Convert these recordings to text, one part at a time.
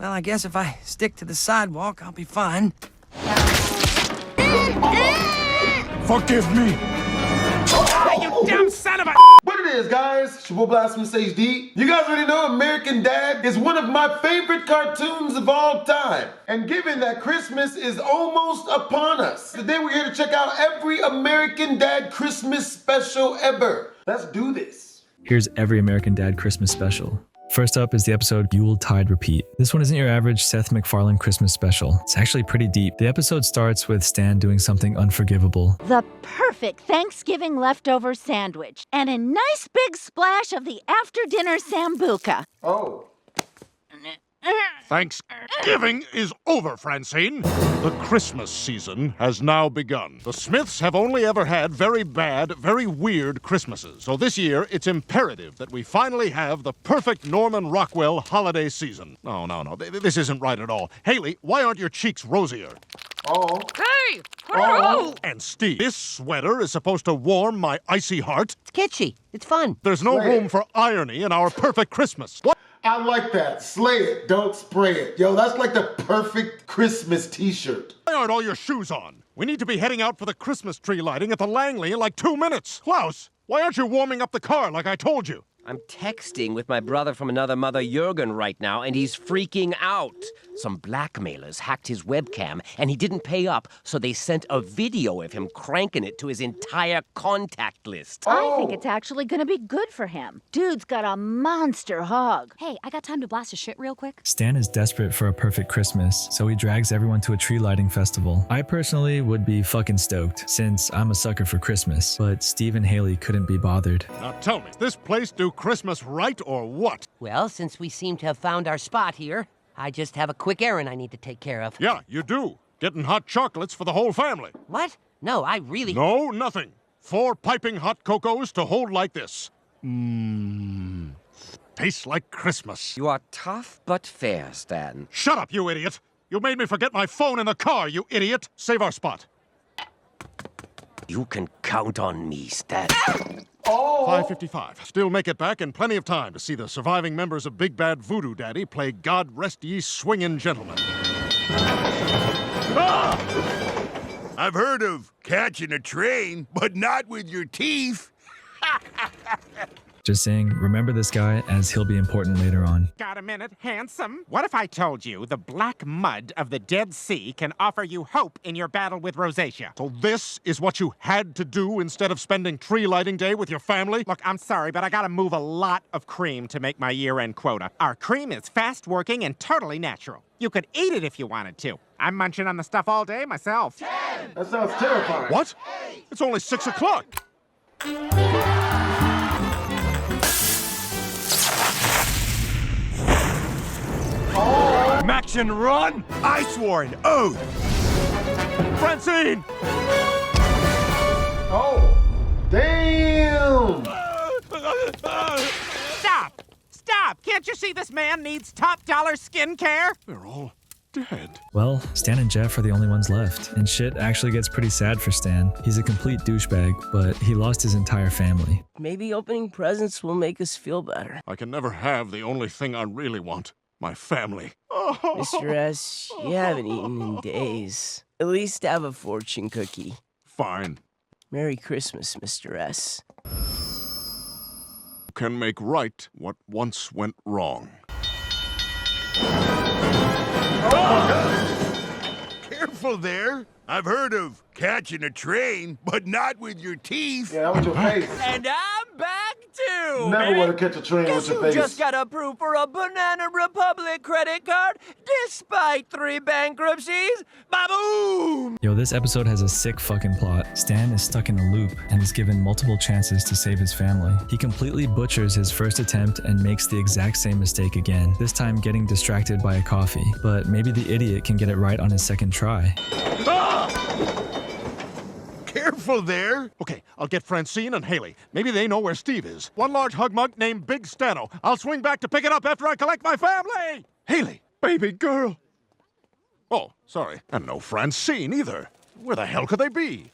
Well, I guess if I stick to the sidewalk, I'll be fine. Forgive me. You dumb son of a... What it is, guys? It's your boy BlastphamousHD. You guys already know American Dad is one of my favorite cartoons of all time. And given that Christmas is almost upon us, today we're here to check out every American Dad Christmas special ever. Let's do this. Here's every American Dad Christmas special. First up is the episode Yule.Tide.Repeat. This one isn't your average Seth MacFarlane Christmas special. It's actually pretty deep. The episode starts with Stan doing something unforgivable. The perfect Thanksgiving leftover sandwich and a nice big splash of the after-dinner sambuca. Oh. Thanksgiving is over, Francine. The Christmas season has now begun. The Smiths have only ever had very bad, very weird Christmases. So this year, it's imperative that we finally have the perfect Norman Rockwell holiday season. No. This isn't right at all. Haley, why aren't your cheeks rosier? Oh. Hey! Oh. And Steve, this sweater is supposed to warm my icy heart. It's kitschy. It's fun. There's no Slay it. room for irony in our perfect Christmas. What? I like that. Slay it, don't spray it. Yo, that's like the perfect Christmas t-shirt. Why aren't all your shoes on? We need to be heading out for the Christmas tree lighting at the Langley in like 2 minutes. Klaus, why aren't you warming up the car like I told you? I'm texting with my brother from another mother, Jurgen, right now, and he's freaking out. Some blackmailers hacked his webcam, and he didn't pay up, so they sent a video of him cranking it to his entire contact list. I think it's actually gonna be good for him. Dude's got a monster hog. Hey, I got time to blast a shit real quick? Stan is desperate for a perfect Christmas, so he drags everyone to a tree lighting festival. I personally would be fucking stoked, since I'm a sucker for Christmas, but Steve and Haley couldn't be bothered. Now tell me, this place do Christmas right or what? Well, since we seem to have found our spot here, I just have a quick errand I need to take care of. Yeah, you do. Getting hot chocolates for the whole family. What? No, I really... No, nothing. 4 piping hot cocos to hold like this. Tastes like Christmas. You are tough but fair, Stan. Shut up, you idiot. You made me forget my phone in the car, you idiot. Save our spot. You can count on me, Stan. 5:55. Still make it back in plenty of time to see the surviving members of Big Bad Voodoo Daddy play God Rest Ye Swingin' Gentlemen. I've heard of catching a train, but not with your teeth. Just saying, remember this guy as he'll be important later on. Got a minute, handsome? What if I told you the black mud of the Dead Sea can offer you hope in your battle with rosacea? So this is what you had to do instead of spending tree lighting day with your family? Look, I'm sorry, but I gotta move a lot of cream to make my year-end quota. Our cream is fast-working and totally natural. You could eat it if you wanted to. I'm munching on the stuff all day myself. That sounds terrifying. What? It's only 6 o'clock. Max and run? I swore an oath. Francine! Oh. Damn. Stop! Stop! Can't you see this man needs top-dollar skincare? They're all dead. Well, Stan and Jeff are the only ones left, and shit actually gets pretty sad for Stan. He's a complete douchebag, but he lost his entire family. Maybe opening presents will make us feel better. I can never have the only thing I really want. My family. Mr. S, you haven't eaten in days. At least have a fortune cookie. Fine. Merry Christmas, Mr. S. Can make right what once went wrong. Careful there. I've heard of catching a train, but not with your teeth. Yeah, that was your face. And I'm back too! Never want to catch a train with your face. Just got approved for a Banana Republic credit card despite 3 bankruptcies. Ba-boom! Yo, this episode has a sick fucking plot. Stan is stuck in a loop and is given multiple chances to save his family. He completely butchers his first attempt and makes the exact same mistake again, this time getting distracted by a coffee. But maybe the idiot can get it right on his second try. Careful there. Okay, I'll get Francine and Haley. Maybe they know where Steve is. One large hug mug named Big Stano. I'll swing back to pick it up after I collect my family. Haley, baby girl. Oh, sorry. And no Francine either. Where the hell could they be?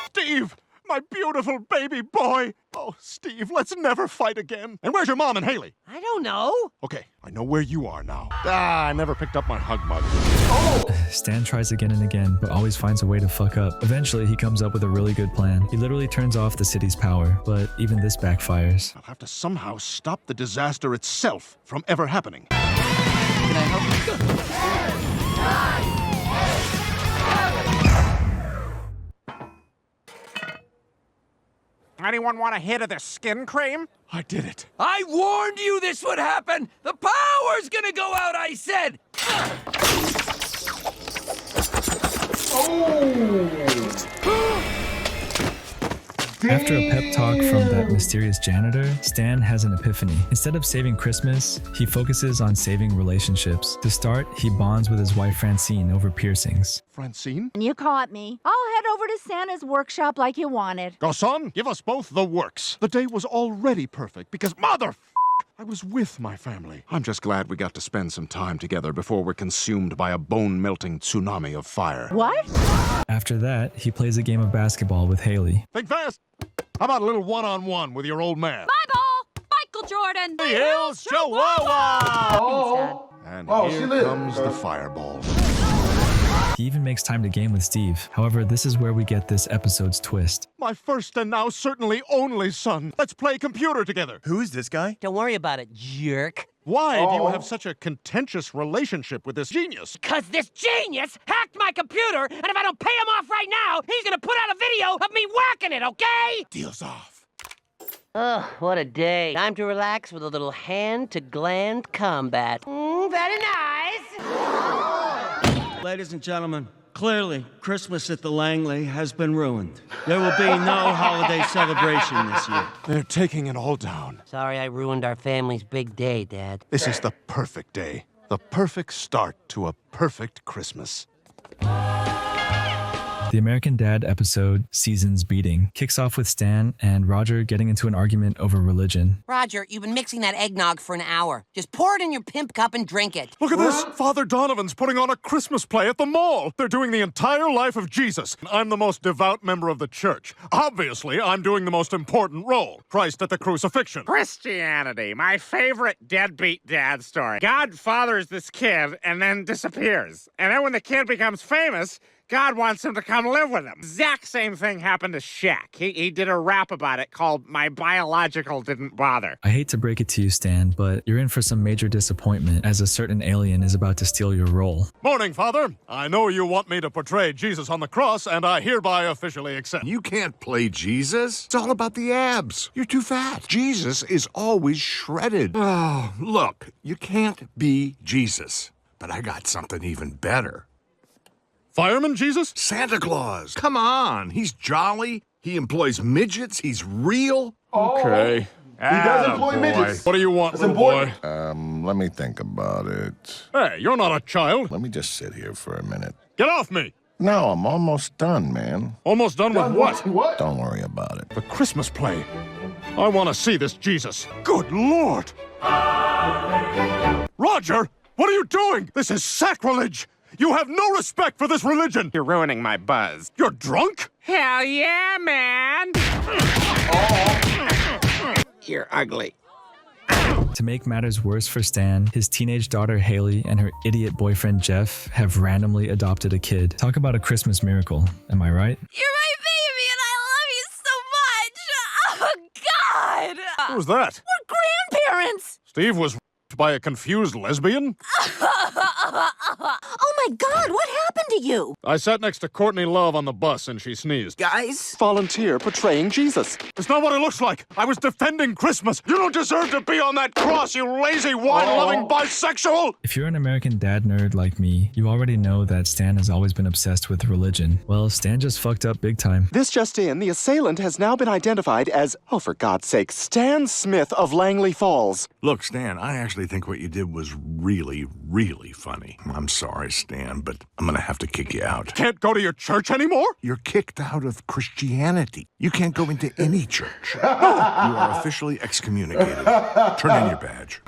Steve, My beautiful baby boy. Oh, Steve, let's never fight again. And where's your mom and Haley? I don't know. Okay, I know where you are now. I never picked up my hug mug. Stan tries again and again, but always finds a way to fuck up. Eventually, he comes up with a really good plan. He literally turns off the city's power, but even this backfires. I'll have to somehow stop the disaster itself from ever happening. Can I help you? Anyone want a hit of the skin cream? I did it. I warned you this would happen! The power's gonna go out, I said! After a pep talk from that mysterious janitor, Stan has an epiphany. Instead of saving Christmas, he focuses on saving relationships. To start, he bonds with his wife Francine over piercings. Francine? You caught me. I'll head over to Santa's workshop like you wanted. Garçon, give us both the works. The day was already perfect because I was with my family. I'm just glad we got to spend some time together before we're consumed by a bone-melting tsunami of fire. What? After that, he plays a game of basketball with Haley. Think fast! How about a little one-on-one with your old man? Bye, ball! Michael Jordan! The Hills Chihuahua! Oh, And she here lived. comes the fireball. He even makes time to game with Steve. However, this is where we get this episode's twist. My first and now certainly only son. Let's play computer together. Who is this guy? Don't worry about it, jerk. Why do you have such a contentious relationship with this genius? Because this genius hacked my computer, and if I don't pay him off right now, he's gonna put out a video of me whacking it, okay? Deal's off. Ugh, what a day. Time to relax with a little hand-to-gland combat. Very nice. Ladies and gentlemen, clearly, Christmas at the Langley has been ruined. There will be no holiday celebration this year. They're taking it all down. Sorry I ruined our family's big day, Dad. This is the perfect day. The perfect start to a perfect Christmas. The American Dad episode, Season's Beating, kicks off with Stan and Roger getting into an argument over religion. Roger, you've been mixing that eggnog for an hour. Just pour it in your pimp cup and drink it. Look at this! Father Donovan's putting on a Christmas play at the mall. They're doing the entire life of Jesus. I'm the most devout member of the church. Obviously, I'm doing the most important role. Christ at the crucifixion. Christianity, my favorite deadbeat dad story. God fathers this kid and then disappears. And then when the kid becomes famous, God wants him to come live with him. Exact same thing happened to Shaq. He did a rap about it called My Biological Didn't Bother. I hate to break it to you, Stan, but you're in for some major disappointment as a certain alien is about to steal your role. Morning, Father. I know you want me to portray Jesus on the cross, and I hereby officially accept. You can't play Jesus. It's all about the abs. You're too fat. Jesus is always shredded. Oh, look, you can't be Jesus. But I got something even better. Fireman Jesus? Santa Claus. Come on. He's jolly. He employs midgets. He's real. Okay. He does employ midgets. What do you want, That's little boy? important. Let me think about it. Hey, you're not a child. Let me just sit here for a minute. Get off me. No, I'm almost done, man. Almost done with what? What? Don't worry about it. The Christmas play. I want to see this Jesus. Good Lord. Roger, what are you doing? This is sacrilege. You have no respect for this religion. You're ruining my buzz. You're drunk? Hell yeah, man! You're ugly. To make matters worse for Stan, his teenage daughter Haley and her idiot boyfriend Jeff have randomly adopted a kid. Talk about a Christmas miracle, am I right? You're my baby, and I love you so much! Oh, God! Who was that? We're grandparents! Steve was by a confused lesbian? Oh my God, what happened to you? I sat next to Courtney Love on the bus and she sneezed. Guys? Volunteer portraying Jesus. It's not what it looks like. I was defending Christmas. You don't deserve to be on that cross, you lazy, wine-loving bisexual! If you're an American Dad nerd like me, you already know that Stan has always been obsessed with religion. Well, Stan just fucked up big time. This just in, the assailant has now been identified as, oh for God's sake, Stan Smith of Langley Falls. Look, Stan, I actually think what you did was really, really funny. I'm sorry, Stan, but I'm gonna have to kick you out. Can't go to your church anymore? You're kicked out of Christianity. You can't go into any church. You are officially excommunicated. Turn in your badge.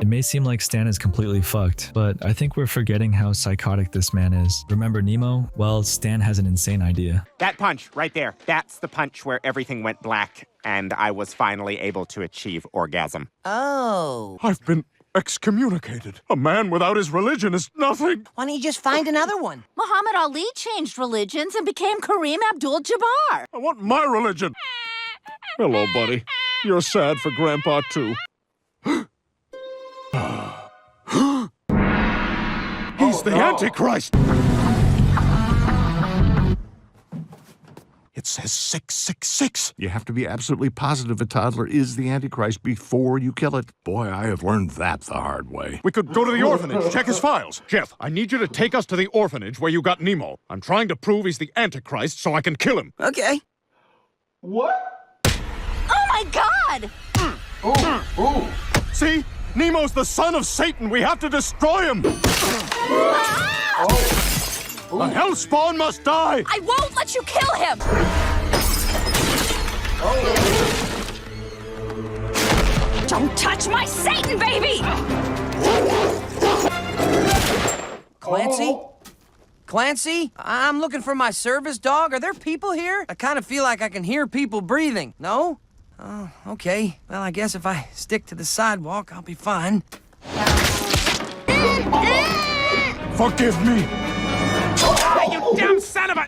It may seem like Stan is completely fucked, but I think we're forgetting how psychotic this man is. Remember Nemo? Well, Stan has an insane idea. That punch right there, that's the punch where everything went black and I was finally able to achieve orgasm. Oh. I've been excommunicated. A man without his religion is nothing. Why don't you just find another one? Muhammad Ali changed religions and became Kareem Abdul-Jabbar. I want my religion. Hello, buddy. You're sad for Grandpa, too. He's the Antichrist! It says 666. You have to be absolutely positive a toddler is the Antichrist before you kill it. Boy, I have learned that the hard way. We could go to the orphanage, check his files. Jeff, I need you to take us to the orphanage where you got Nemo. I'm trying to prove he's the Antichrist so I can kill him. Okay. What? Oh my God! Ooh. See? Nemo's the son of Satan. We have to destroy him. The hellspawn must die! I won't let you kill him! Don't touch my Satan baby! Clancy? Clancy? I'm looking for my service dog. Are there people here? I kind of feel like I can hear people breathing. No? Oh, okay. Well, I guess if I stick to the sidewalk, I'll be fine. Forgive me. You dumb son of a...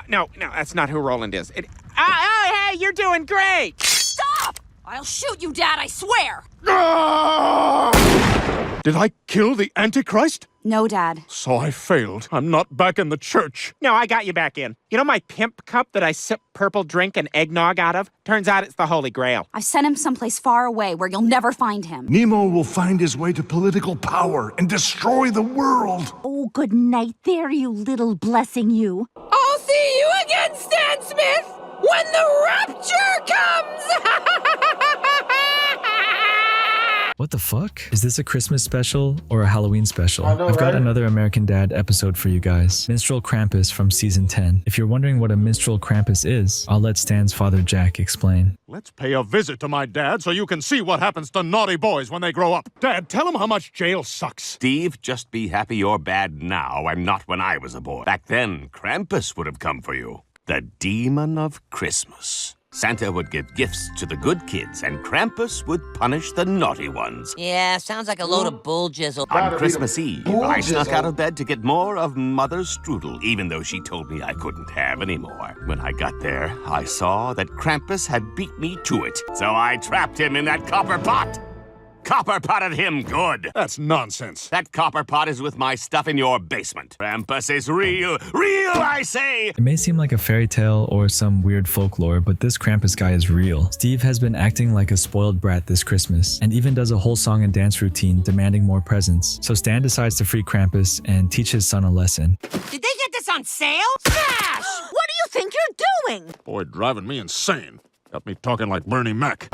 No, that's not who Roland is. Hey, you're doing great! Stop! I'll shoot you, Dad, I swear! Did I kill the Antichrist? No, Dad. So I failed. I'm not back in the church. No, I got you back in. You know my pimp cup that I sip purple drink and eggnog out of? Turns out it's the Holy Grail. I've sent him someplace far away where you'll never find him. Nemo will find his way to political power and destroy the world. Oh, good night there, you little blessing you. I'll see you again, Stan Smith, when the rapture comes! What the fuck? Is this a Christmas special or a Halloween special? I know, I've got right? another American Dad episode for you guys. Minstrel Krampus from season 10. If you're wondering what a Minstrel Krampus is, I'll let Stan's father Jack explain. Let's pay a visit to my dad so you can see what happens to naughty boys when they grow up. Dad, tell them how much jail sucks. Steve, just be happy you're bad now and not when I was a boy. Back then, Krampus would have come for you. The demon of Christmas. Santa would give gifts to the good kids, and Krampus would punish the naughty ones. Yeah, sounds like a load of bull jizzle. On Christmas Eve, I snuck out of bed to get more of Mother's strudel, even though she told me I couldn't have any more. When I got there, I saw that Krampus had beat me to it, so I trapped him in that copper pot. Copper potted him good. That's nonsense. That copper pot is with my stuff in your basement. Krampus is real, I say! It may seem like a fairy tale or some weird folklore, but this Krampus guy is real. Steve has been acting like a spoiled brat this Christmas, and even does a whole song and dance routine demanding more presents. So Stan decides to free Krampus and teach his son a lesson. Did they get this on sale? Smash! What do you think you're doing? Boy, driving me insane. Got me talking like Bernie Mac.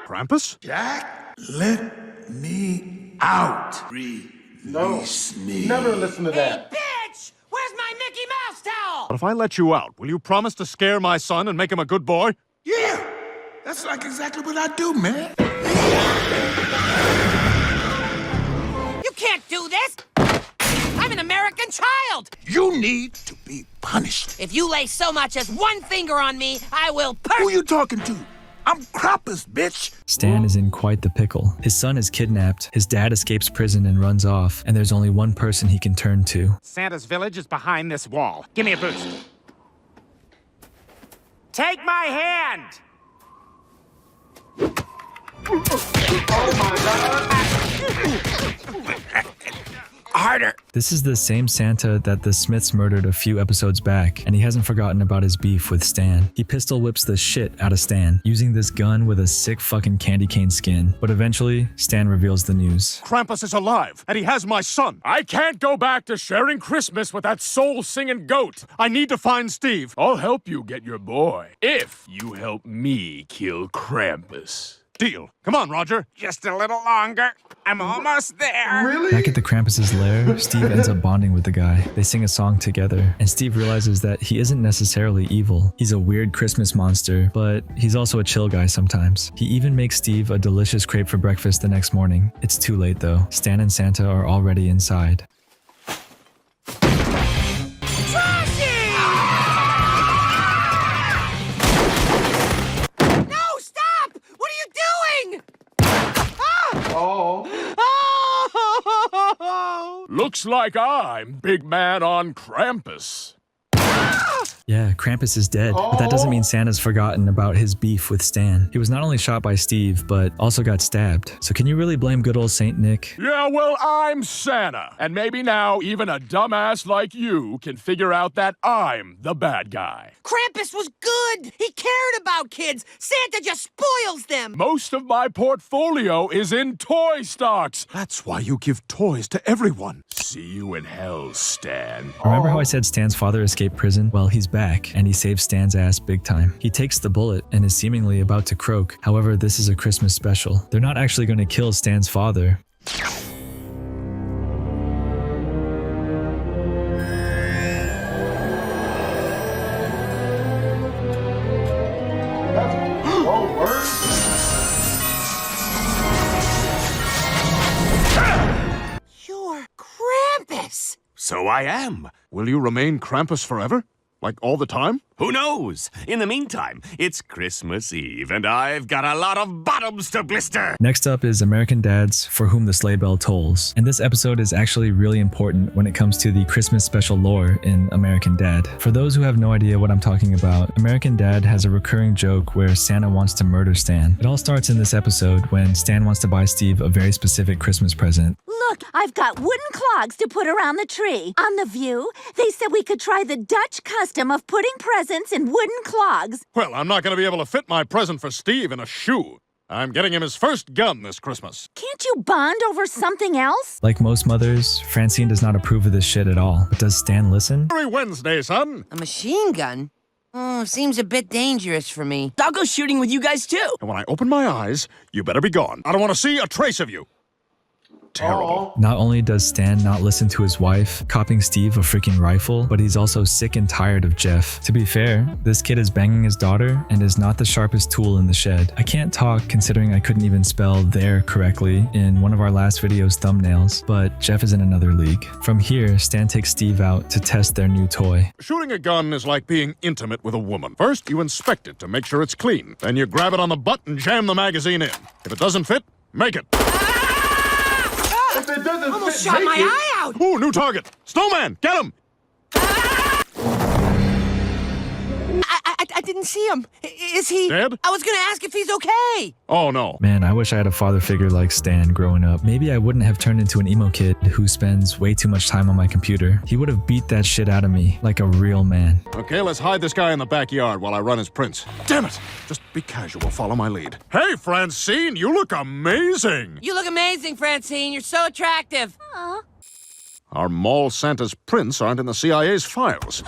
Krampus? Jack, let me out. Release me. Never listen to that. Bitch! Where's my Mickey Mouse towel? But if I let you out, will you promise to scare my son and make him a good boy? Yeah, that's like exactly what I do, man. You can't do this! I'm an American child! You need to be punished. If you lay so much as one finger on me, I will Who you talking to? I'm Krampus, bitch! Stan is in quite the pickle. His son is kidnapped, his dad escapes prison and runs off, and there's only one person he can turn to. Santa's village is behind this wall. Give me a boost. Take my hand! Oh my God. Harder. This is the same Santa that the Smiths murdered a few episodes back, and he hasn't forgotten about his beef with Stan. He pistol whips the shit out of Stan, using this gun with a sick fucking candy cane skin. But eventually, Stan reveals the news. Krampus is alive, and he has my son. I can't go back to sharing Christmas with that soul-singing goat. I need to find Steve. I'll help you get your boy if you help me kill Krampus. Deal. Come on, Roger. Just a little longer. I'm almost there. Really? Back at the Krampus's lair, Steve ends up bonding with the guy. They sing a song together, and Steve realizes that he isn't necessarily evil. He's a weird Christmas monster, but he's also a chill guy sometimes. He even makes Steve a delicious crepe for breakfast the next morning. It's too late though. Stan and Santa are already inside. Looks like I'm big man on Krampus. Yeah, Krampus is dead, but that doesn't mean Santa's forgotten about his beef with Stan. He was not only shot by Steve, but also got stabbed. So can you really blame good old Saint Nick? Yeah, well, I'm Santa. And maybe now even a dumbass like you can figure out that I'm the bad guy. Krampus was good. He cared about kids. Santa just spoils them. Most of my portfolio is in toy stocks. That's why you give toys to everyone. See you in hell, Stan. Remember how I said Stan's father escaped prison? Well, he's back, and he saves Stan's ass big time. He takes the bullet and is seemingly about to croak. However, this is a Christmas special. They're not actually going to kill Stan's father. You're Krampus. So I am. Will you remain Krampus forever? Like all the time? Who knows? In the meantime, it's Christmas Eve, and I've got a lot of bottoms to blister. Next up is American Dads For Whom the Sleigh Bell Tolls. And this episode is actually really important when it comes to the Christmas special lore in American Dad. For those who have no idea what I'm talking about, American Dad has a recurring joke where Santa wants to murder Stan. It all starts in this episode when Stan wants to buy Steve a very specific Christmas present. Look, I've got wooden clogs to put around the tree. On The View, they said we could try the Dutch custom of putting presents in wooden clogs. Well, I'm not going to be able to fit my present for Steve in a shoe. I'm getting him his first gun this Christmas. Can't you bond over something else? Like most mothers, Francine does not approve of this shit at all. But does Stan listen? Every Wednesday, son. A machine gun? Oh, seems a bit dangerous for me. I'll go shooting with you guys too. And when I open my eyes, you better be gone. I don't want to see a trace of you. Terrible. Not only does Stan not listen to his wife, copping Steve a freaking rifle, but he's also sick and tired of Jeff. To be fair, this kid is banging his daughter and is not the sharpest tool in the shed. I can't talk considering I couldn't even spell there correctly in one of our last video's thumbnails, but Jeff is in another league. From here, Stan takes Steve out to test their new toy. Shooting a gun is like being intimate with a woman. First, you inspect it to make sure it's clean. Then you grab it on the butt and jam the magazine in. If it doesn't fit, make it. If it doesn't Almost fit, shot my make it. eye out. Ooh, new target. Snowman, get him. I didn't see him. Is he dead? I was gonna ask if he's okay. Oh, no. Man, I wish I had a father figure like Stan growing up. Maybe I wouldn't have turned into an emo kid who spends way too much time on my computer. He would have beat that shit out of me like a real man. Okay, let's hide this guy in the backyard while I run his prints. Damn it! Just be casual, follow my lead. Hey, Francine, you look amazing! You look amazing, Francine. You're so attractive. Aw. Our mall Santa's prints aren't in the CIA's files.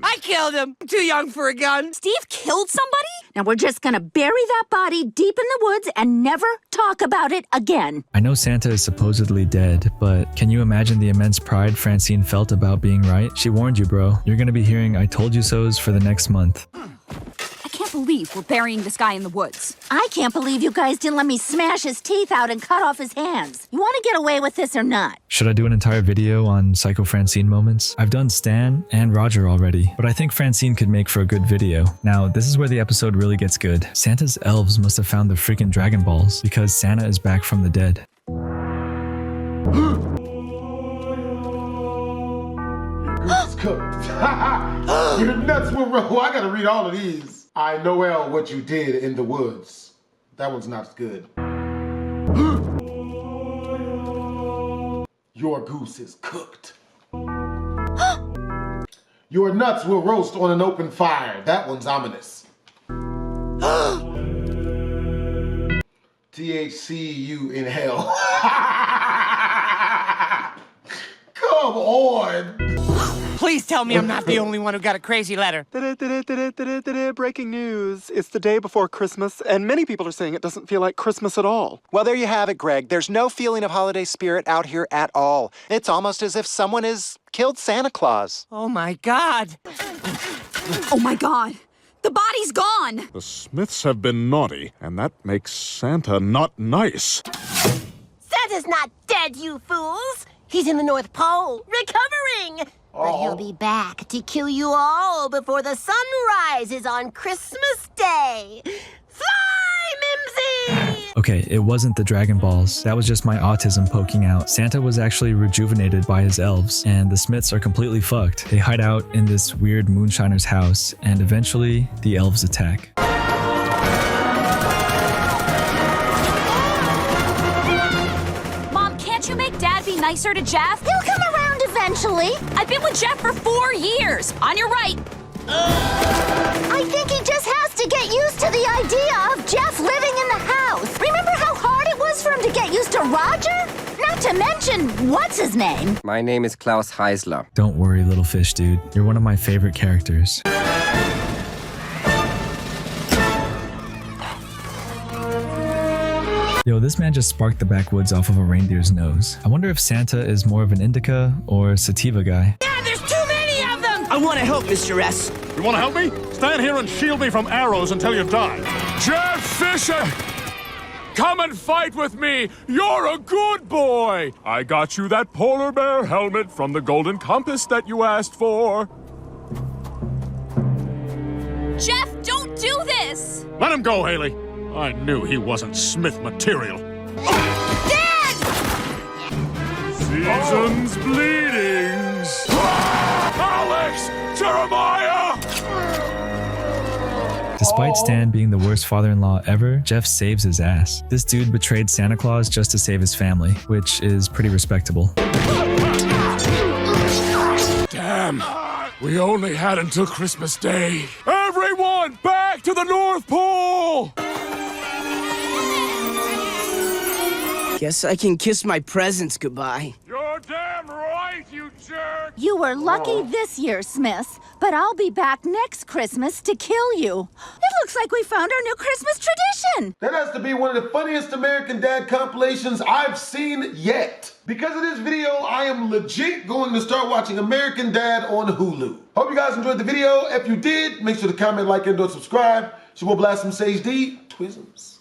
I killed him. I'm too young for a gun. Steve killed somebody? Now we're just gonna bury that body deep in the woods and never talk about it again. I know Santa is supposedly dead, but can you imagine the immense pride Francine felt about being right? She warned you, bro. You're gonna be hearing I told you so's for the next month. I can't believe we're burying this guy in the woods. I can't believe you guys didn't let me smash his teeth out and cut off his hands. You want to get away with this or not? Should I do an entire video on Psycho Francine moments? I've done Stan and Roger already, but I think Francine could make for a good video. Now, this is where the episode really gets good. Santa's elves must have found the freaking Dragon Balls because Santa is back from the dead. It's cooked. Your nuts will roll. I gotta read all of these. I know well what you did in the woods. That one's not good. Your goose is cooked. Your nuts will roast on an open fire. That one's ominous. THCU in hell. Come on. Please tell me I'm not the only one who got a crazy letter. Breaking news. It's the day before Christmas, and many people are saying it doesn't feel like Christmas at all. Well, there you have it, Greg. There's no feeling of holiday spirit out here at all. It's almost as if someone has killed Santa Claus. Oh, my God. Oh, my God. The body's gone. The Smiths have been naughty, and that makes Santa not nice. Santa's not dead, you fools. He's in the North Pole, recovering. But he'll be back to kill you all before the sun rises on Christmas Day. Fly, Mimsy! Okay, it wasn't the Dragon Balls. That was just my autism poking out. Santa was actually rejuvenated by his elves, and the Smiths are completely fucked. They hide out in this weird moonshiner's house, and eventually, the elves attack. Mom, can't you make Dad be nicer to Jeff? He'll come around eventually. I've been with Jeff for 4 years. On your right. I think he just has to get used to the idea of Jeff living in the house. Remember how hard it was for him to get used to Roger? Not to mention, what's his name? My name is Klaus Heisler. Don't worry, little fish dude. You're one of my favorite characters. Yo, this man just sparked the backwoods off of a reindeer's nose. I wonder if Santa is more of an indica or sativa guy. Dad, there's too many of them! I want to help, Mr. S. You want to help me? Stand here and shield me from arrows until you die. Jeff Fisher! Come and fight with me! You're a good boy! I got you that polar bear helmet from the golden compass that you asked for. Jeff, don't do this! Let him go, Haley. I knew he wasn't Smith material. Dad! Season's bleedings. Alex! Jeremiah! Despite Stan being the worst father-in-law ever, Jeff saves his ass. This dude betrayed Santa Claus just to save his family, which is pretty respectable. Damn! We only had until Christmas Day. Everyone, back to the North Pole! Guess I can kiss my presents goodbye. You're damn right, you jerk! You were lucky this year, Smith, but I'll be back next Christmas to kill you. It looks like we found our new Christmas tradition. That has to be one of the funniest American Dad compilations I've seen yet. Because of this video, I am legit going to start watching American Dad on Hulu. Hope you guys enjoyed the video. If you did, make sure to comment, like, and subscribe. It's your boy BlastphamousHD. Twisms.